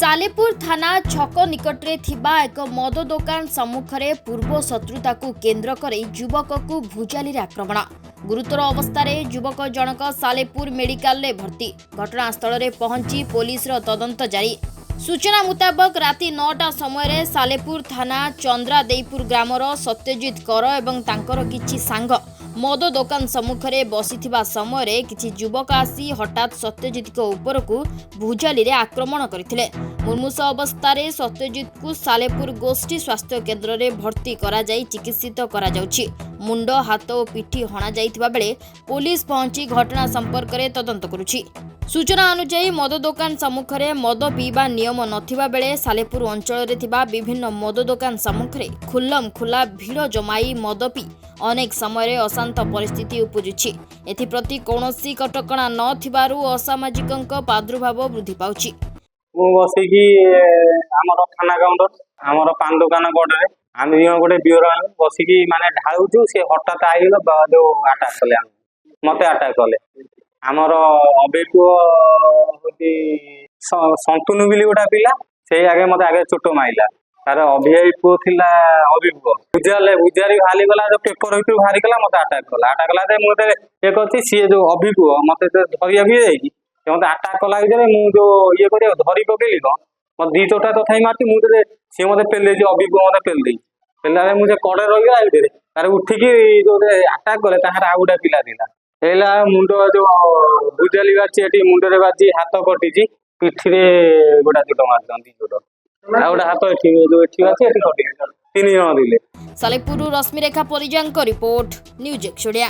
सालेपुर थाना छक निकटरे थिबा एक मद दुकान सम्मुखरे पूर्व शत्रुता को केन्द्र कर युवक को भुजाली आक्रमण। गुरुतर अवस्था युवक जनक सालेपुर मेडिकल रे भर्ती। घटनास्थल रे पहुंची पुलिस रो तदंत जारी। सूचना मुताबक राति 9टा समय सालेपुर थाना चंद्रादेईपुर ग्रामर सत्यजित कर एवं तांकर किछि सांग मद दुकान सम्मुखरे बसिथिबा समय किछि युवक आसी हठात सत्यजित को उपरकू भुजाली रे आक्रमण करथिले। मुर्मूष अवस्था सत्यजित को सालेपुर गोष्ठी स्वास्थ्य केन्द्र रे भर्ती करा जाई चिकित्सित करा जाउछि। मुंड हाथ और पिठी हणा जाइथिबा बेले पुलिस पहुंची घटना संपर्क में तदंत करुछि। सूचना अनुसार मद दुकान सम्मुखरे मद पीवा नियम नथिबा बेले सालेपुर अंचल रे थिबा विभिन्न मद दुकान सम्मुखरे खुल्लम खुला भीड़ जमाई मद पी अनेक समय अशांत परिस्थिति उपजुछि। एथिप्रति कौनसी कटकणा नथिबारु असामाजिकଙ୍କ प्रादुर्भाव वृद्धि पाउछि। मु बसिकी हमर थाना काउंटर हमर पान दुकान गडरे आम गोटे बियर बसिकी माने ढाळुछु से हठात आइल जो अटैक कले मते अटैक कले हमर अबेपु होती संतुनु बिली गोटा पिला से आगे मते आगे चोट माइला तार अभियाई पुओ थिला अभिपुओ बुझारी भाली गला जो पेपर होती भारी गला मते अटैक कला जे मते एक अछि सी जो अभिपुओ मते धरिया भी जाई मत अटैक कला मु जो ये कर धरी पकेली न मत दी चोटा तो थी मारती मुझे सी मत पेले अभिपुओ मत पेल दी पेला मुझे कड़े रही तार उठिकी जो अटैक कले आ गोटा पिला दिला मुंड जो बुझाली बाजी मुंडे बाजी हाथ कटी पिठी गोटा चोट मारी चोट गोटे हाथ जो अच्छी कटी 3 जन दिले। सालेपुर रश्मिरेखा परिजांक रिपोर्ट न्यूज एक्सोडिया।